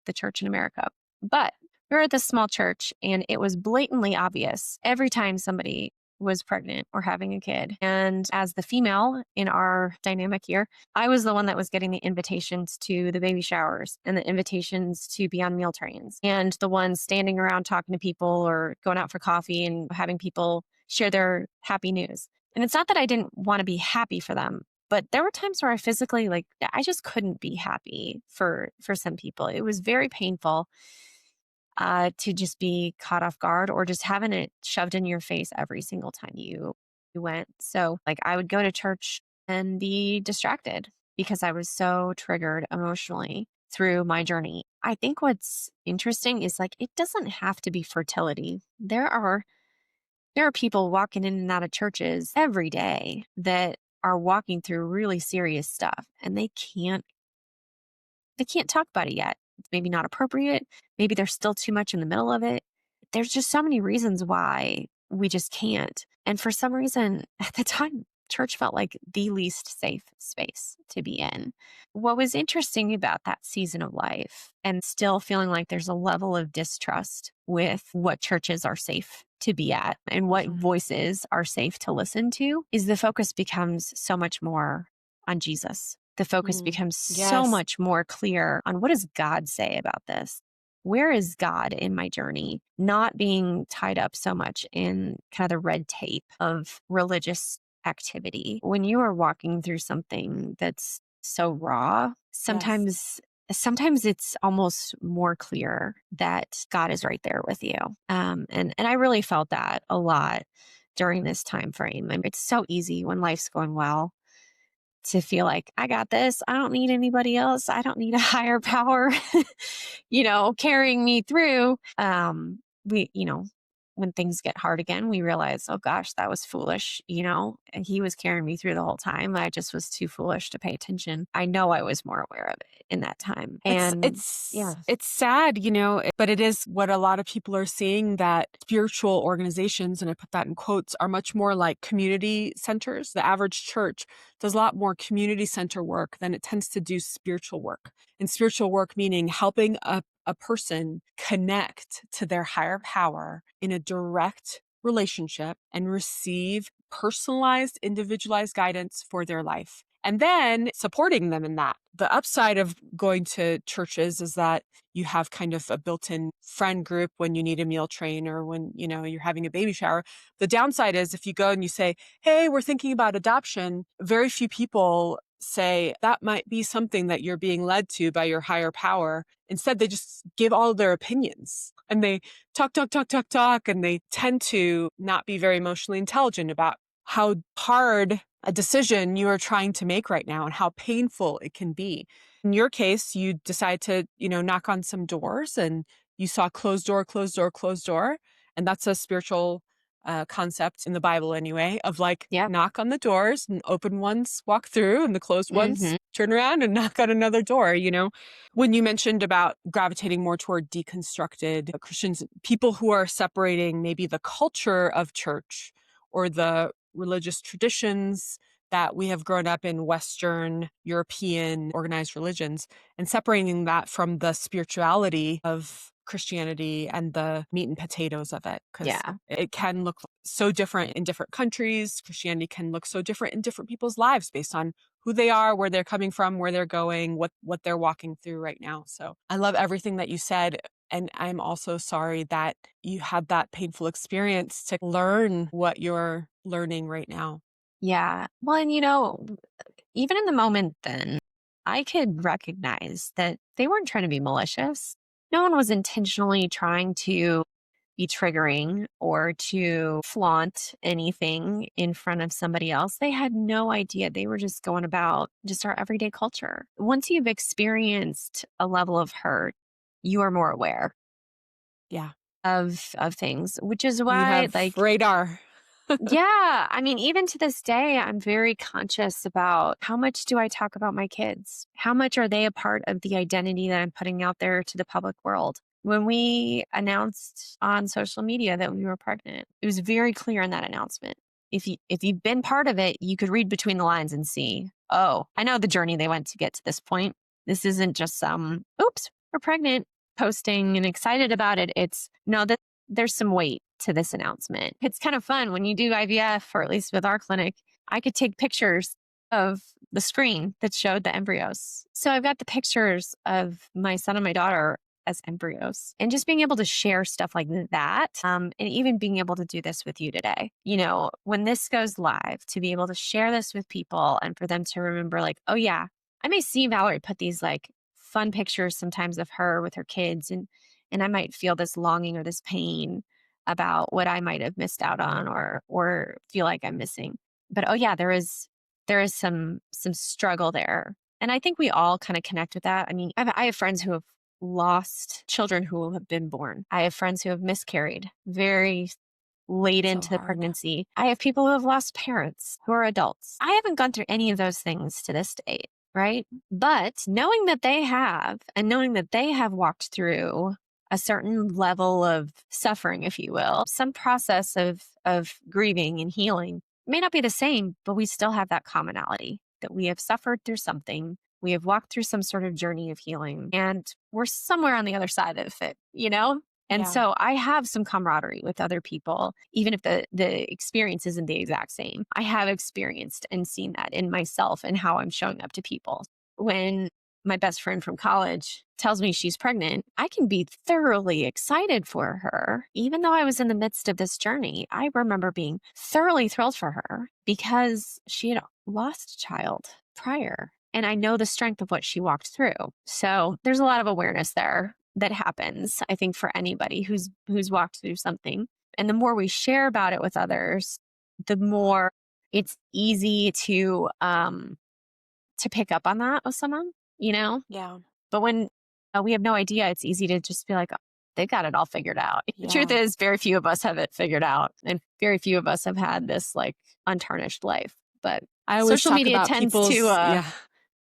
the church in America. But we were at this small church, and it was blatantly obvious every time somebody was pregnant or having a kid. And as the female in our dynamic here, I was the one that was getting the invitations to the baby showers and the invitations to be on meal trains, and the one standing around talking to people or going out for coffee and having people share their happy news. And it's not that I didn't want to be happy for them, but there were times where I physically, like, I just couldn't be happy for some people. It was very painful to just be caught off guard or just having it shoved in your face every single time you went. So, like, I would go to church and be distracted because I was so triggered emotionally through my journey. I think what's interesting is, like, it doesn't have to be fertility. There are people walking in and out of churches every day that are walking through really serious stuff, and they can't talk about it yet. It's maybe not appropriate. Maybe there's still too much in the middle of it. There's just so many reasons why we just can't. And for some reason, at the time, church felt like the least safe space to be in. What was interesting about that season of life, and still feeling like there's a level of distrust with what churches are safe to be at and what Mhm. voices are safe to listen to, is the focus becomes so much more on Jesus. The focus Mm. becomes so Yes. much more clear on, what does God say about this? Where is God in my journey? Not being tied up so much in kind of the red tape of religious activity. When you are walking through something that's so raw, Yes. sometimes it's almost more clear that God is right there with you. And I really felt that a lot during this time frame. And it's so easy when life's going well to feel like, I got this. I don't need anybody else. I don't need a higher power, carrying me through. We, when things get hard again, we realize, oh gosh, that was foolish. And he was carrying me through the whole time. I just was too foolish to pay attention. I know I was more aware of it in that time. It's And it's yeah, it's sad, but it is what a lot of people are seeing, that spiritual organizations, and I put that in quotes, are much more like community centers. The average church does a lot more community center work than it tends to do spiritual work. And spiritual work meaning helping a person connect to their higher power in a direct relationship and receive personalized, individualized guidance for their life. And then supporting them in that. The upside of going to churches is that you have kind of a built-in friend group when you need a meal train or when, you're having a baby shower. The downside is if you go and you say, hey, we're thinking about adoption, very few people say that might be something that you're being led to by your higher power. Instead, they just give all their opinions and they talk, talk, talk, talk, talk. And they tend to not be very emotionally intelligent about how hard a decision you are trying to make right now and how painful it can be. In your case, you decide to, knock on some doors and you saw closed door, closed door, closed door. And that's a spiritual concept in the Bible anyway, of like yeah. knock on the doors and open ones walk through and the closed ones Hmm. turn around and knock on another door. When you mentioned about gravitating more toward deconstructed Christians, people who are separating maybe the culture of church or the religious traditions that we have grown up in Western European organized religions and separating that from the spirituality of Christianity and the meat and potatoes of it, because Yeah. it can look so different in different countries. Christianity can look so different in different people's lives based on who they are, where they're coming from, where they're going, what they're walking through right now. So I love everything that you said. And I'm also sorry that you had that painful experience to learn what you're learning right now. Yeah. Well, and even in the moment then, I could recognize that they weren't trying to be malicious. No one was intentionally trying to be triggering or to flaunt anything in front of somebody else. They had no idea. They were just going about just our everyday culture. Once you've experienced a level of hurt, you are more aware Yeah. of things, which is You why have radar. yeah, I mean, even to this day, I'm very conscious about how much do I talk about my kids? How much are they a part of the identity that I'm putting out there to the public world? When we announced on social media that we were pregnant, it was very clear in that announcement. If you've been part of it, you could read between the lines and see, oh, I know the journey they went to get to this point. This isn't just some, oops, we're pregnant, posting and excited about it. It's no, that there's some weight to this announcement. It's kind of fun when you do IVF, or at least with our clinic, I could take pictures of the screen that showed the embryos. So I've got the pictures of my son and my daughter as embryos, and just being able to share stuff like that. And even being able to do this with you today, when this goes live, to be able to share this with people and for them to remember, like, oh yeah, I may see Valerie put these like fun pictures sometimes of her with her kids, and I might feel this longing or this pain about what I might have missed out on or feel like I'm missing. But oh yeah, there is some struggle there. And I think we all kind of connect with that. I mean, I have friends who have lost children who have been born. I have friends who have miscarried very late So into the hard. pregnancy. I have people who have lost parents who are adults. I haven't gone through any of those things to this date, right? But knowing that they have, and knowing that they have walked through a certain level of suffering, if you will, some process of grieving and healing may not be the same, but we still have that commonality that we have suffered through something. We have walked through some sort of journey of healing, and we're somewhere on the other side of it. And Yeah. so I have some camaraderie with other people, even if the experience isn't the exact same. I have experienced and seen that in myself and how I'm showing up to people. When my best friend from college tells me she's pregnant, I can be thoroughly excited for her. Even though I was in the midst of this journey, I remember being thoroughly thrilled for her because she had lost a child prior. And I know the strength of what she walked through. So there's a lot of awareness there that happens, I think, for anybody who's walked through something. And the more we share about it with others, the more it's easy to pick up on that with someone. Yeah. But when we have no idea, it's easy to just be like, They got it all figured out. The truth Yeah. is, very few of us have it figured out, and very few of us have had this like untarnished life. But I always social talk media about tends to people's, yeah.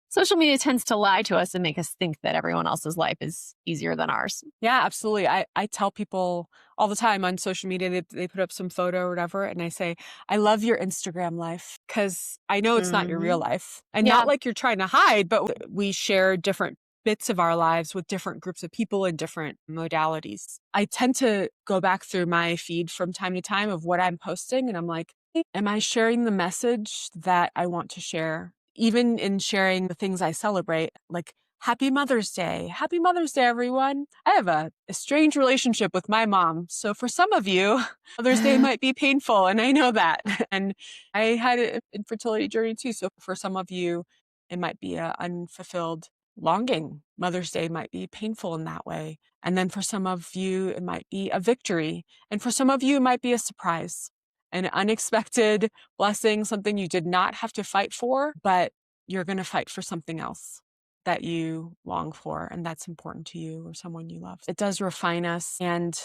social media tends to lie to us and make us think that everyone else's life is easier than ours. Yeah, absolutely. I tell people all the time on social media, they put up some photo or whatever, and I say, I love your Instagram life because I know it's not your real Hmm. life. And not Yeah. like you're trying to hide, but we share different bits of our lives with different groups of people in different modalities. I tend to go back through my feed from time to time of what I'm posting, and I'm like, am I sharing the message that I want to share? Even in sharing the things I celebrate, like Happy Mother's Day. Happy Mother's Day, everyone. I have a strange relationship with my mom. So for some of you, Mother's Day might be painful, and I know that. And I had an infertility journey too. So for some of you, it might be an unfulfilled longing. Mother's Day might be painful in that way. And then for some of you, it might be a victory. And for some of you, it might be a surprise, an unexpected blessing, something you did not have to fight for, but you're going to fight for something else that you long for and that's important to you or someone you love. It does refine us. And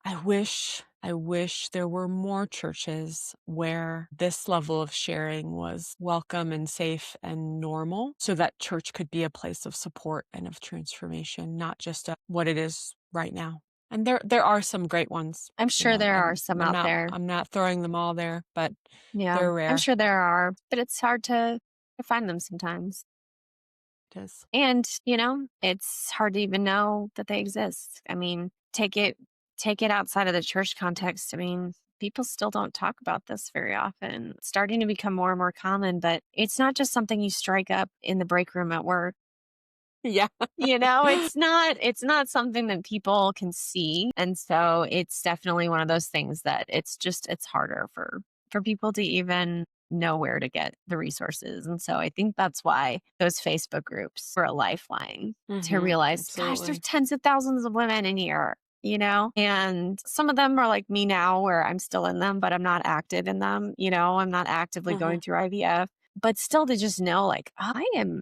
I wish there were more churches where this level of sharing was welcome and safe and normal so that church could be a place of support and of transformation, not just what it is right now. And there are some great ones, I'm sure there are and some out there. I'm not throwing them all there, but Yeah, they're I'm rare. sure there are, but it's hard to find them sometimes. It is. And, it's hard to even know that they exist. I mean, take it outside of the church context. I mean, people still don't talk about this very often. It's starting to become more and more common, but it's not just something you strike up in the break room at work. Yeah. It's not something that people can see. And so it's definitely one of those things that it's harder for people to even know where to get the resources. And so I think that's why those Facebook groups were a lifeline to realize, gosh, there's Absolutely. tens of thousands of women in here. And some of them are like me now where I'm still in them, but I'm not active in them. I'm not actively Hmm. going through IVF, but still to just know like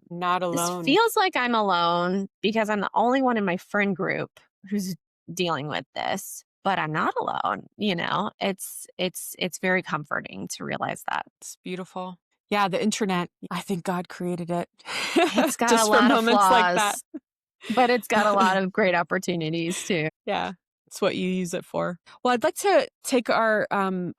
Not this alone. feels like I'm alone because I'm the only one in my friend group who's dealing with this, but I'm not alone. It's very comforting to realize that. It's beautiful. Yeah, the internet, I think God created it It's got a just for lot of moments like that. flaws, but it's got a lot of great opportunities too. Yeah, it's what you use it for. Well, I'd like to take our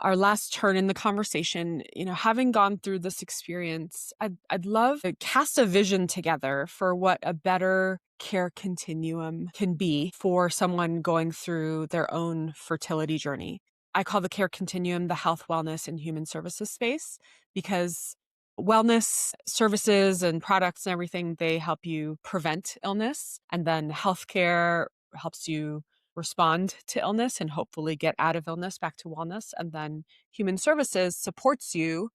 last turn in the conversation. Having gone through this experience, I'd love to cast a vision together for what a better care continuum can be for someone going through their own fertility journey. I call the care continuum the health, wellness, and human services space because wellness services and products and everything, they help you prevent illness. And then healthcare helps you respond to illness and hopefully get out of illness back to wellness. And then human services supports you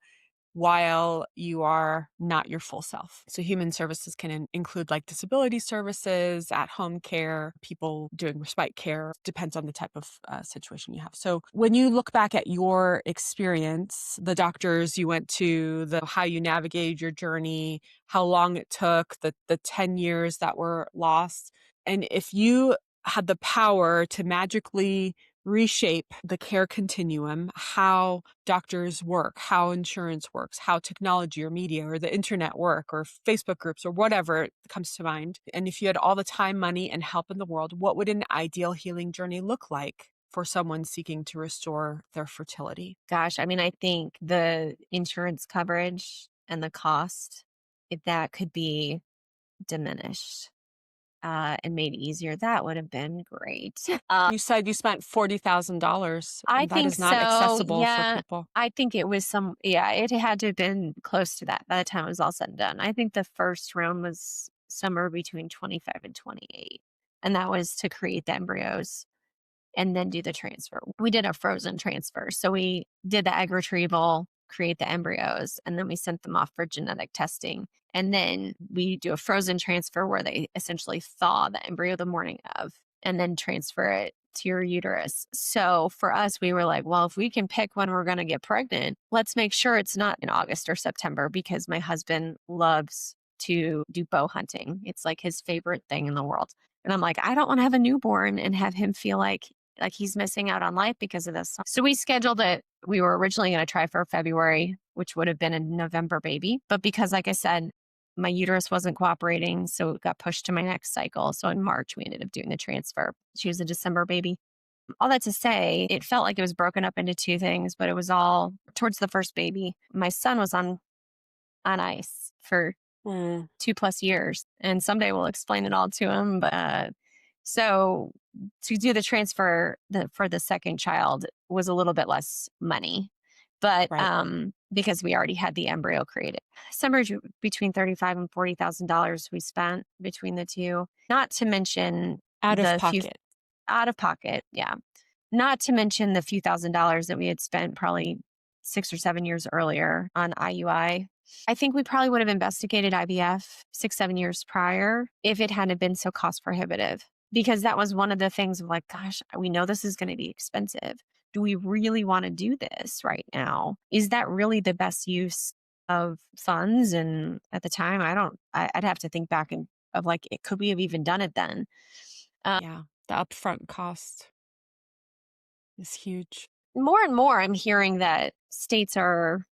while you are not your full self. So human services can include like disability services, at-home care, people doing respite care, depends on the type of situation you have. So when you look back at your experience, the doctors you went to, how you navigated your journey, how long it took, the 10 years that were lost, and if you had the power to magically reshape the care continuum, how doctors work, how insurance works, how technology or media or the internet work or Facebook groups or whatever comes to mind. And if you had all the time, money, and help in the world, what would an ideal healing journey look like for someone seeking to restore their fertility? Gosh, I mean, I think the insurance coverage and the cost, if that could be diminished and made easier, that would have been great. You said you spent $40,000, I and that think is not so. accessible for Yeah. people. I think it was it had to have been close to that by the time it was all said and done. I think the first round was somewhere between 25 and 28. And that was to create the embryos and then do the transfer. We did a frozen transfer. So we did the egg retrieval, create the embryos, and then we sent them off for genetic testing. And then we do a frozen transfer where they essentially thaw the embryo the morning of and then transfer it to your uterus. So for us, we were like, well, if we can pick when we're going to get pregnant, let's make sure it's not in August or September because my husband loves to do bow hunting. It's like his favorite thing in the world. And I'm like, I don't want to have a newborn and have him feel like he's missing out on life because of this. So we scheduled it. We were originally going to try for February, which would have been a November baby. But because, like I said, my uterus wasn't cooperating, so it got pushed to my next cycle. So in March, we ended up doing the transfer. She was a December baby. All that to say, it felt like it was broken up into two things, but it was all towards the first baby. My son was on ice for Mm, 2+ years, and someday we'll explain it all to him. But so to do the transfer for the second child was a little bit less money, but right. because we already had the embryo created, somewhere between $35,000 and $40,000 we spent between the two. Not to mention Out of the few pocket. out of pocket, yeah. Not to mention the few $1,000s that we had spent probably 6 or 7 years earlier on IUI. I think we probably would have investigated IVF 6, 7 years prior if it hadn't been so cost prohibitive. Because that was one of the things of like, gosh, we know this is going to be expensive. Do we really want to do this right now? Is that really the best use of funds? And at the time, I'd have to think back of like, could we have even done it then? Yeah. The upfront cost is huge. More and more, I'm hearing that states are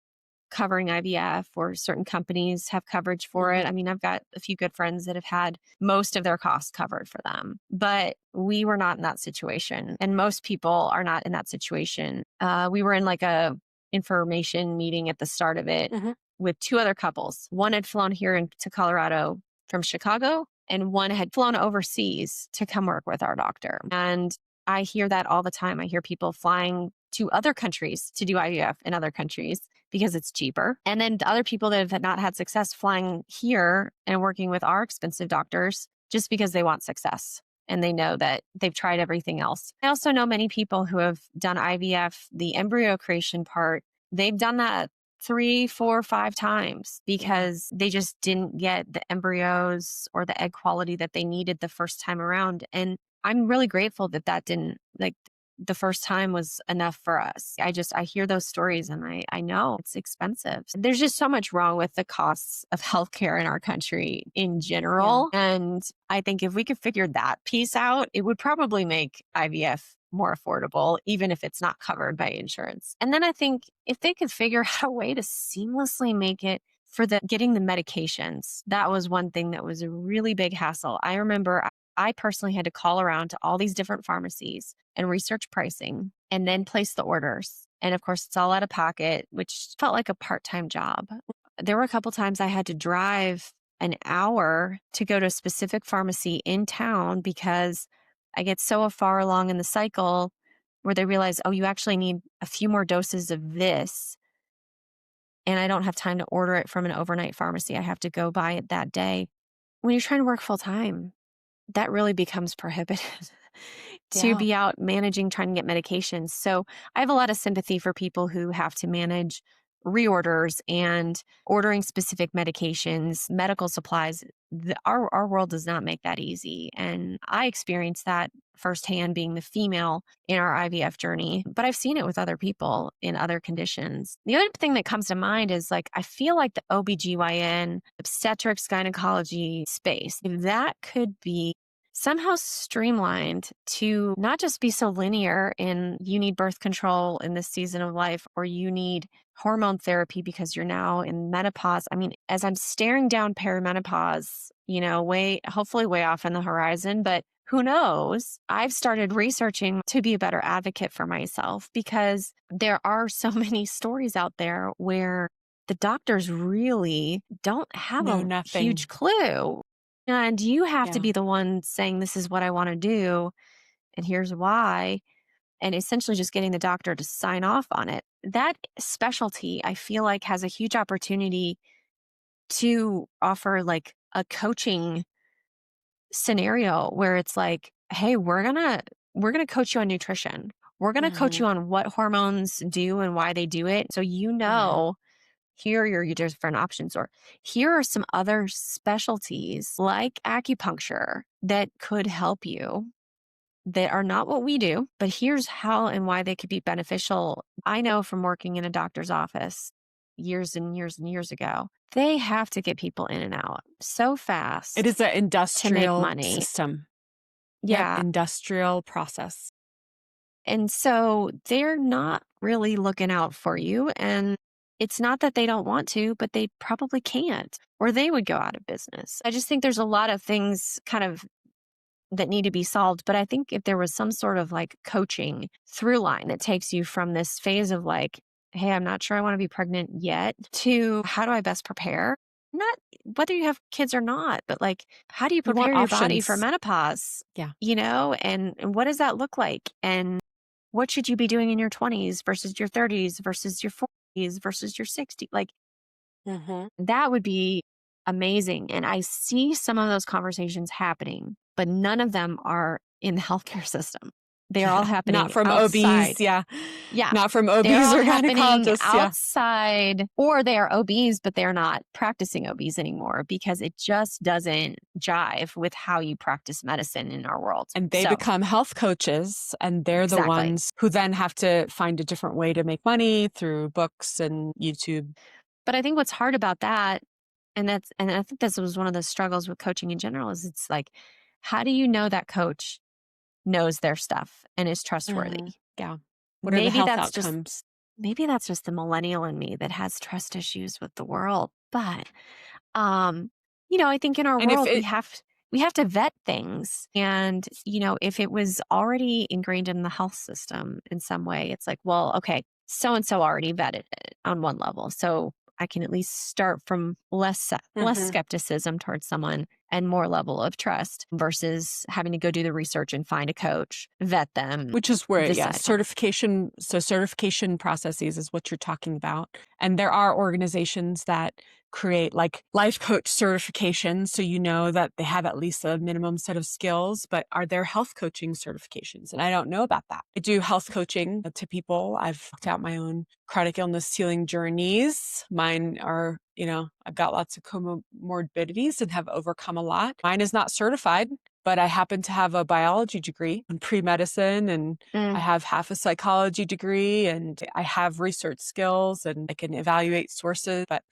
covering IVF or certain companies have coverage for it. Hmm. I mean, I've got a few good friends that have had most of their costs covered for them, but we were not in that situation. And most people are not in that situation. We were in like a information meeting at the start of it Hmm. with two other couples. One had flown here to Colorado from Chicago, and one had flown overseas to come work with our doctor. And I hear that all the time. I hear people flying to other countries to do IVF in other countries because it's cheaper. And then the other people that have not had success flying here and working with our expensive doctors just because they want success and they know that they've tried everything else. I also know many people who have done IVF, the embryo creation part, they've done that 3, 4, 5 times Yeah. because they just didn't get the embryos or the egg quality that they needed the first time around. And I'm really grateful that didn't like the first time was enough for us. I hear those stories and I know it's expensive. There's just so much wrong with the costs of healthcare in our country in Yeah. general. And I think if we could figure that piece out, it would probably make IVF more affordable, even if it's not covered by insurance. And then I think if they could figure out a way to seamlessly make it for the getting the medications, that was one thing that was a really big hassle. I remember I personally had to call around to all these different pharmacies and research pricing and then place the orders. And of course, it's all out of pocket, which felt like a part-time job. There were a couple times I had to drive an hour to go to a specific pharmacy in town because I get so far along in the cycle where they realize, oh, you actually need a few more doses of this. And I don't have time to order it from an overnight pharmacy. I have to go buy it that day. When you're trying to work full time, that really becomes prohibitive to Yeah. be out managing, trying to get medications. So I have a lot of sympathy for people who have to manage reorders and ordering specific medications, medical supplies. Our world does not make that easy. And I experienced that firsthand being the female in our IVF journey, but I've seen it with other people in other conditions. The other thing that comes to mind is like, I feel like the OBGYN, obstetrics, gynecology space, if that could be somehow streamlined to not just be so linear in you need birth control in this season of life or you need hormone therapy because you're now in menopause. I mean, as I'm staring down perimenopause, hopefully way off in the horizon, but who knows? I've started researching to be a better advocate for myself because there are so many stories out there where the doctors really don't have No, a huge nothing. clue. And you have to Yeah. be the one saying, this is what I want to do, and here's why. And essentially just getting the doctor to sign off on it. That specialty, I feel like, has a huge opportunity to offer like a coaching scenario where it's like, hey, we're gonna coach you on nutrition. We're gonna coach Hmm. you on what hormones do and why they do it. So Yeah. here are your different options, or here are some other specialties like acupuncture that could help you that are not what we do, but here's how and why they could be beneficial. I know from working in a doctor's office years and years and years ago, they have to get people in and out so It fast is an to make industrial money. system. Yep, Yeah. industrial process. And so they're not really looking out for you. And it's not that they don't want to, but they probably can't, or they would go out of business. I just think there's a lot of things kind of that need to be solved. But I think if there was some sort of like coaching through line that takes you from this phase of like, hey, I'm not sure I want to be pregnant yet, to how do I best prepare? Not whether you have kids or not, but like, how do you You want prepare your body for options. menopause? Yeah. And what does that look like? And what should you be doing in your 20s versus your 30s versus your 40s versus your 60s? Like, Hmm. that would be amazing. And I see some of those conversations happening, but none of them are in the healthcare system. They are all Yeah. Not happening from OBs. outside. Yeah. Yeah. Not from They're OBs all or happening gynecologists. Yeah. outside, or they are OBs, but they're not practicing OBs anymore because it just doesn't jive with how you practice medicine in our world. And they So, become health coaches, and they're the exactly. ones who then have to find a different way to make money through books and YouTube. But I think what's hard about that, and I think this was one of the struggles with coaching in general, is it's like, how do you know that coach knows their stuff and is trustworthy? Yeah. What are the Maybe health that's just outcomes? maybe that's just the millennial in me that has trust issues with the world. But um, I think in our And if world it, we have to vet things. And, if it was already ingrained in the health system in some way, it's like, well, okay, so and so already vetted it on one level. So I can at least start from less Mhm. skepticism towards someone and more level of trust versus having to go do the research and find a coach, vet them, Which is where, yeah, decide from it. certification. So certification processes is what you're talking about. And there are organizations that create like life coach certifications. So you know that they have at least a minimum set of skills, but are there health coaching certifications? And I don't know about that. I do health coaching to people. I've walked out my own chronic illness healing journeys. Mine are, I've got lots of comorbidities and have overcome a lot. Mine is not certified, but I happen to have a biology degree in pre-medicine, and I Mm, have half a psychology degree, and I have research skills, and I can evaluate sources, but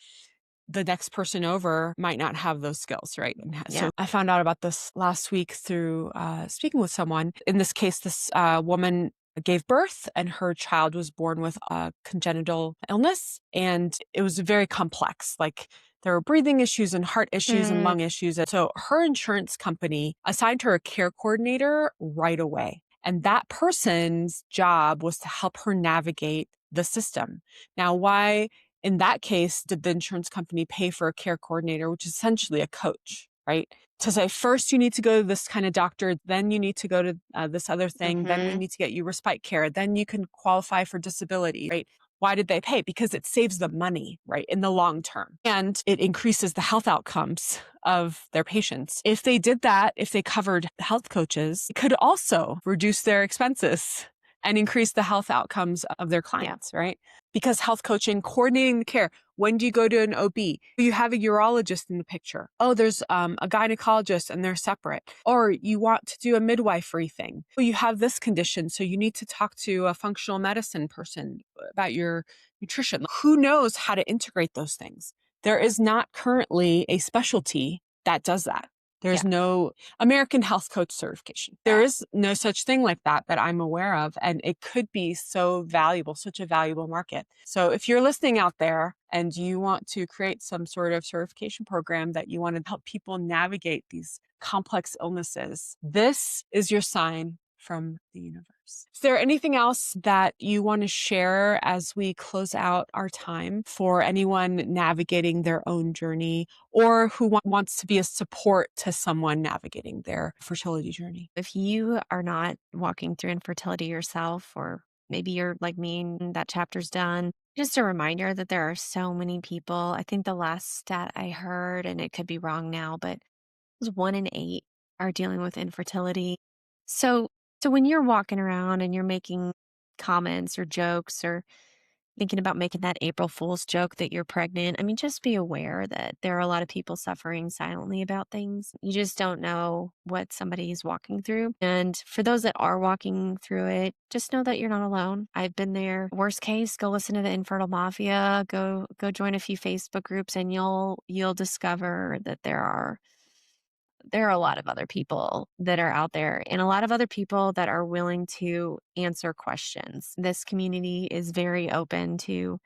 the next person over might not have those skills, right? And yeah. so I found out about this last week through speaking with someone. In this case, this woman gave birth, and her child was born with a congenital illness, and it was very complex. Like, there were breathing issues and heart issues and Mm, lung issues. And so her insurance company assigned her a care coordinator right away. And that person's job was to help her navigate the system. Now, why in that case did the insurance company pay for a care coordinator, which is essentially a coach, right? To say, first you need to go to this kind of doctor, then you need to go to this other thing, then we hmm need to get you respite care, then you can qualify for disability, right? Why did they pay? Because it saves them money, right, in the long term. And it increases the health outcomes of their patients. If they did that, if they covered health coaches, it could also reduce their expenses and increase the health outcomes of their Yeah. clients, right? Because health coaching, coordinating the care. When do you go to an OB? You have a urologist in the picture. Oh, there's a gynecologist and they're separate. Or you want to do a midwifery thing. Oh, you have this condition, so you need to talk to a functional medicine person about your nutrition. Who knows how to integrate those things? There is not currently a specialty that does that. Yeah. There's no American health coach certification. There Yeah. is no such thing like that I'm aware of. And it could be so valuable, such a valuable market. So if you're listening out there and you want to create some sort of certification program that you want to help people navigate these complex illnesses, this is your sign from the universe. Is there anything else that you want to share as we close out our time for anyone navigating their own journey, or who wants to be a support to someone navigating their fertility journey? If you are not walking through infertility yourself, or maybe you're like me and that chapter's done, just a reminder that there are so many people. I think the last stat I heard, and it could be wrong now, but it was 1 in 8 are dealing with infertility. So, so when you're walking around and you're making comments or jokes or thinking about making that April Fool's joke that you're pregnant, I mean, just be aware that there are a lot of people suffering silently about things. You just don't know what somebody is walking through. And for those that are walking through it, just know that you're not alone. I've been there. Worst case, go listen to the Infertile Mafia, go join a few Facebook groups, and you'll discover that there are a lot of other people that are out there and a lot of other people that are willing to answer questions. This community is very open to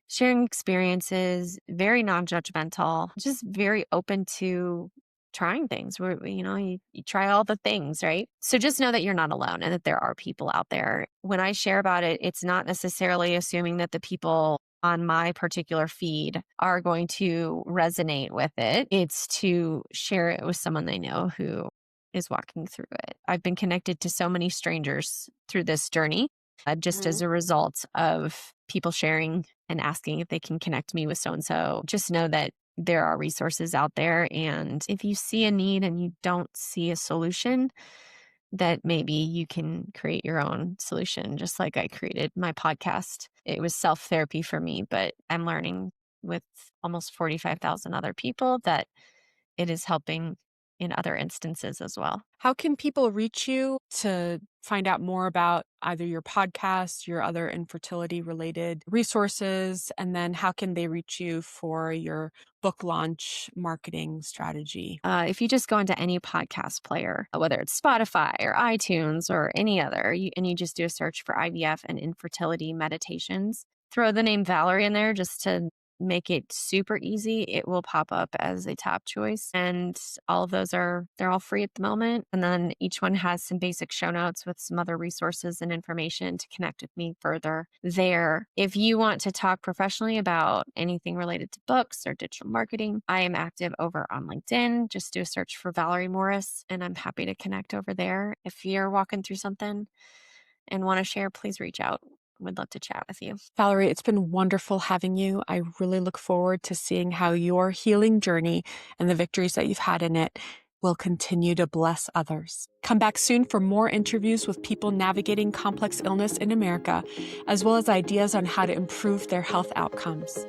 sharing experiences, very non-judgmental, just very open to trying things where, you try all the things, right? So just know that you're not alone and that there are people out there. When I share about it, it's not necessarily assuming that the people on my particular feed are going to resonate with it. It's to share it with someone they know who is walking through it. I've been connected to so many strangers through this journey, just as a result of people sharing and asking if they can connect me with so and so. Just know that there are resources out there. And if you see a need and you don't see a solution, that maybe you can create your own solution, just like I created my podcast. It was self-therapy for me, but I'm learning with almost 45,000 other people that it is helping in other instances as well. How can people reach you to find out more about either your podcast, your other infertility related resources, and then how can they reach you for your book launch marketing strategy? If you just go into any podcast player, whether it's Spotify or iTunes or any other, and you just do a search for IVF and Infertility Meditations, throw the name Valerie in there just to make it super easy. It will pop up as a top choice. And all of those they're all free at the moment. And then each one has some basic show notes with some other resources and information to connect with me further there. If you want to talk professionally about anything related to books or digital marketing, I am active over on LinkedIn. Just do a search for Valerie Morris, and I'm happy to connect over there. If you're walking through something and want to share, please reach out. Would love to chat with you. Valerie, it's been wonderful having you. I really look forward to seeing how your healing journey and the victories that you've had in it will continue to bless others. Come back soon for more interviews with people navigating complex illness in America, as well as ideas on how to improve their health outcomes.